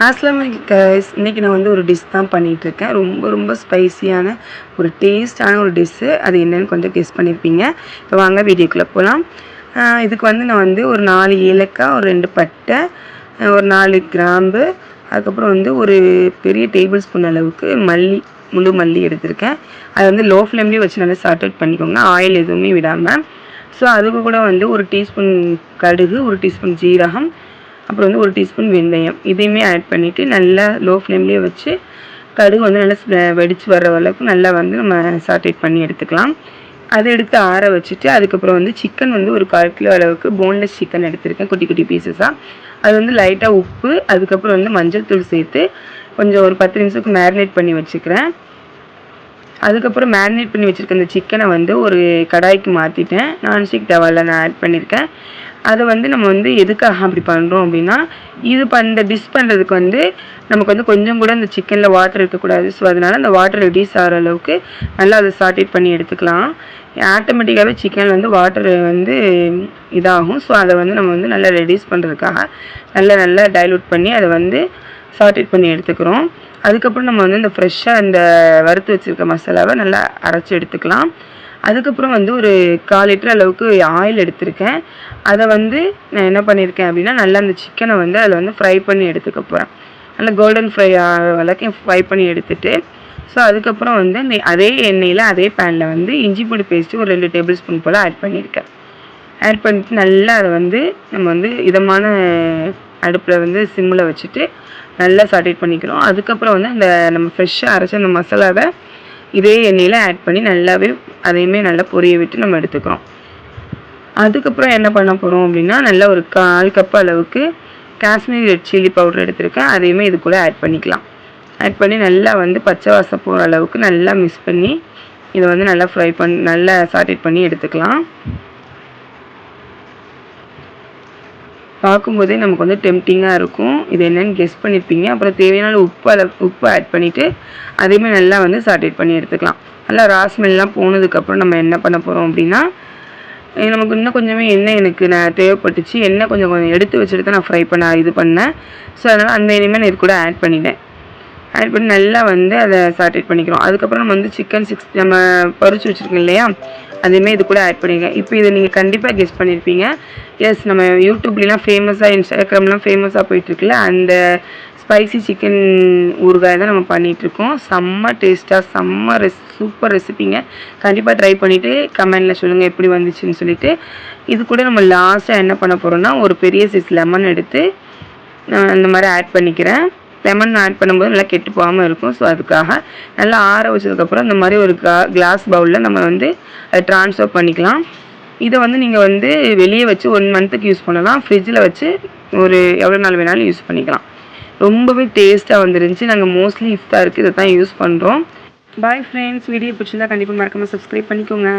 அஸ்ஸலாமு கைஸ், இன்றைக்கி நான் வந்து ஒரு டிஷ் தான் பண்ணிகிட்ருக்கேன். ரொம்ப ஸ்பைசியான ஒரு டேஸ்டான ஒரு டிஷ்ஷு. அது என்னென்னு கொஞ்சம் கெஸ் பண்ணியிருப்பீங்க. இப்போ வாங்க வீடியோக்குள்ளே போகலாம். இதுக்கு வந்து நான் வந்து ஒரு 4 ஏலக்காய், ஒரு 2 பட்டை, ஒரு 4 கிராம்பு, அதுக்கப்புறம் வந்து ஒரு பெரிய டேபிள் ஸ்பூன் அளவுக்கு முழு மல்லி எடுத்திருக்கேன். அதை வந்து லோ ஃப்ளேம்லேயே வச்சு நல்லா சார்ட் அவுட் பண்ணிக்கோங்க, ஆயில் எதுவுமே விடாமல். ஸோ அதுக்கு கூட வந்து ஒரு டீஸ்பூன் கடுகு, ஒரு டீஸ்பூன் ஜீரகம், அப்புறம் வந்து ஒரு டீஸ்பூன் வெந்தயம் இதையுமே ஆட் பண்ணிவிட்டு நல்லா லோ ஃப்ளேம்லேயே வச்சு கடுகு வந்து நல்லா வெடித்து வர அளவுக்கு நல்லா வந்து நம்ம சாட்டேட் பண்ணி எடுத்துக்கலாம். அதை எடுத்து ஆற வச்சுட்டு அதுக்கப்புறம் வந்து சிக்கன் வந்து ஒரு 1/4 கிலோ அளவுக்கு போன்லெஸ் சிக்கன் எடுத்திருக்கேன், குட்டி குட்டி பீசஸாக. அது வந்து லைட்டாக உப்பு, அதுக்கப்புறம் வந்து மஞ்சள் தூள் சேர்த்து கொஞ்சம் ஒரு 10 நிமிஷத்துக்கு மேரினேட் பண்ணி வச்சுக்கிறேன். அதுக்கப்புறம் மேரினேட் பண்ணி வச்சுருக்க இந்த சிக்கனை வந்து ஒரு கடாய்க்கு மாற்றிட்டேன். நான்ஸ்டிக் தவாவில் நான் ஆட் பண்ணியிருக்கேன். அதை வந்து நம்ம வந்து எதுக்காக அப்படி பண்ணுறோம் அப்படின்னா, இந்த டிஷ் பண்ணுறதுக்கு வந்து நமக்கு வந்து கொஞ்சம் கூட அந்த சிக்கனில் வாட்டர் இருக்கக்கூடாது. ஸோ அதனால் அந்த வாட்டர் ரெடியூஸ் ஆகிற அளவுக்கு நல்லா அதை சாட்டேட் பண்ணி எடுத்துக்கலாம். ஆட்டோமேட்டிக்காகவே சிக்கன் வந்து வாட்டர் வந்து இதாகும். ஸோ அதை வந்து நம்ம வந்து நல்லா ரெடியூஸ் பண்ணுறதுக்காக நல்லா டைலூட் பண்ணி அதை வந்து சாட்டேட் பண்ணி எடுத்துக்கிறோம். அதுக்கப்புறம் நம்ம வந்து இந்த ஃப்ரெஷ்ஷாக இந்த வறுத்து வச்சுருக்க மசாலாவை நல்லா அரைச்சி எடுத்துக்கலாம். அதுக்கப்புறம் வந்து ஒரு 1/4 லிட்டர் அளவுக்கு ஆயில் எடுத்திருக்கேன். அதை வந்து நான் என்ன பண்ணியிருக்கேன் அப்படின்னா, நல்லா அந்த சிக்கனை வந்து அதில் வந்து ஃப்ரை பண்ணி எடுத்துக்க போகிறேன். நல்லா கோல்டன் ஃப்ரை ஆகிற வரைக்கும் ஃப்ரை பண்ணி எடுத்துகிட்டு, ஸோ அதுக்கப்புறம் வந்து அதே எண்ணெயில் அதே பேனில் வந்து இஞ்சி பூண்டு பேஸ்ட்டு ஒரு 2 டேபிள் ஸ்பூன் போல் ஆட் பண்ணியிருக்கேன். ஆட் பண்ணிட்டு நல்லா அதை வந்து நம்ம வந்து இதமான அடுப்பில் வந்து சிம்மில் வச்சுட்டு நல்லா சாட்டேட் பண்ணிக்கிறோம். அதுக்கப்புறம் வந்து அந்த நம்ம ஃப்ரெஷ்ஷாக அரைச்ச அந்த மசாலாவை இதே எண்ணெயில் ஆட் பண்ணி நல்லாவே அதையுமே நல்லா பொரிய விட்டு நம்ம எடுத்துக்கிறோம். அதுக்கப்புறம் என்ன பண்ண போகிறோம் அப்படின்னா, நல்லா ஒரு 1/4 கப் அளவுக்கு காஷ்மீரி ரெட் சில்லி பவுடர் எடுத்திருக்கேன். அதையுமே இது கூட ஆட் பண்ணிக்கலாம். ஆட் பண்ணி நல்லா வந்து பச்சை வாசம் போகிற அளவுக்கு நல்லா மிக்ஸ் பண்ணி இதை வந்து நல்லா சாட்டேட் பண்ணி எடுத்துக்கலாம். பார்க்கும்போதே நமக்கு வந்து டெம்டிங்காக இருக்கும். இது என்னென்னு கெஸ் பண்ணியிருப்பீங்க. அப்புறம் தேவையான உப்பு ஆட் பண்ணிவிட்டு அதையுமே நல்லா வந்து சாட்டேட் பண்ணி எடுத்துக்கலாம். நல்லா ராஸ்மெல்லாம் போனதுக்கப்புறம் நம்ம என்ன பண்ண போகிறோம் அப்படின்னா, நமக்கு இன்னும் கொஞ்சமே எண்ணெய் நான் தேவைப்பட்டுச்சு. எண்ணெய் கொஞ்சம் எடுத்து வச்சுட்டு தான் நான் ஃப்ரை பண்ணேன். ஸோ அதனால் அந்த எண்ணெயுமே நான் இது கூட ஆட் பண்ணிட்டேன். ஆட் பண்ணி நல்லா வந்து அதை சாட்டேட் பண்ணிக்கிறோம். அதுக்கப்புறம் நம்ம வந்து நம்ம பறித்து வச்சுருக்கோம் இல்லையா, அதையுமே இது கூட ஆட் பண்ணியிருக்கேன். இப்போ இதை நீங்கள் கண்டிப்பாக கெஸ் பண்ணியிருப்பீங்க. எஸ், நம்ம யூடியூப்லாம் ஃபேமஸாக, இன்ஸ்டாகிராம்லாம் ஃபேமஸாக போயிட்டுருக்குல்ல, அந்த ஸ்பைசி சிக்கன் ஊறுகாய் தான் நம்ம பண்ணிகிட்ருக்கோம். செம்ம டேஸ்ட்டாக சூப்பர் ரெசிபிங்க. கண்டிப்பாக ட்ரை பண்ணிவிட்டு கமெண்டில் சொல்லுங்கள் எப்படி வந்துச்சுன்னு சொல்லிவிட்டு. இது கூட நம்ம லாஸ்ட்டாக என்ன பண்ண போகிறோம்னா, ஒரு பெரிய சைஸ் லெமன் எடுத்து இந்த மாதிரி ஆட் பண்ணிக்கிறேன். லெமன் ஆட் பண்ணும்போது நல்லா கெட்டு போகாமல் இருக்கும். ஸோ அதுக்காக நல்லா ஆற வச்சதுக்கப்புறம் இந்த மாதிரி ஒரு கிளாஸ் பவுலில் நம்ம வந்து அதை ட்ரான்ஸ்ஃபர் பண்ணிக்கலாம். இதை வந்து நீங்கள் வந்து வெளியே வச்சு 1 மந்த்துக்கு யூஸ் பண்ணலாம். ஃப்ரிட்ஜில் வச்சு ஒரு எவ்வளோ நாள் வேணாலும் யூஸ் பண்ணிக்கலாம். ரொம்பவே டேஸ்ட்டாக வந்துருந்துச்சு. நாங்கள் மோஸ்ட்லி இஃப்தாருக்கு இதை தான் யூஸ் பண்ணுறோம். பாய் ஃப்ரெண்ட்ஸ், வீடியோ பிடிச்சிருந்தா கண்டிப்பாக மறக்காமல் சப்ஸ்கிரைப் பண்ணிக்கோங்க.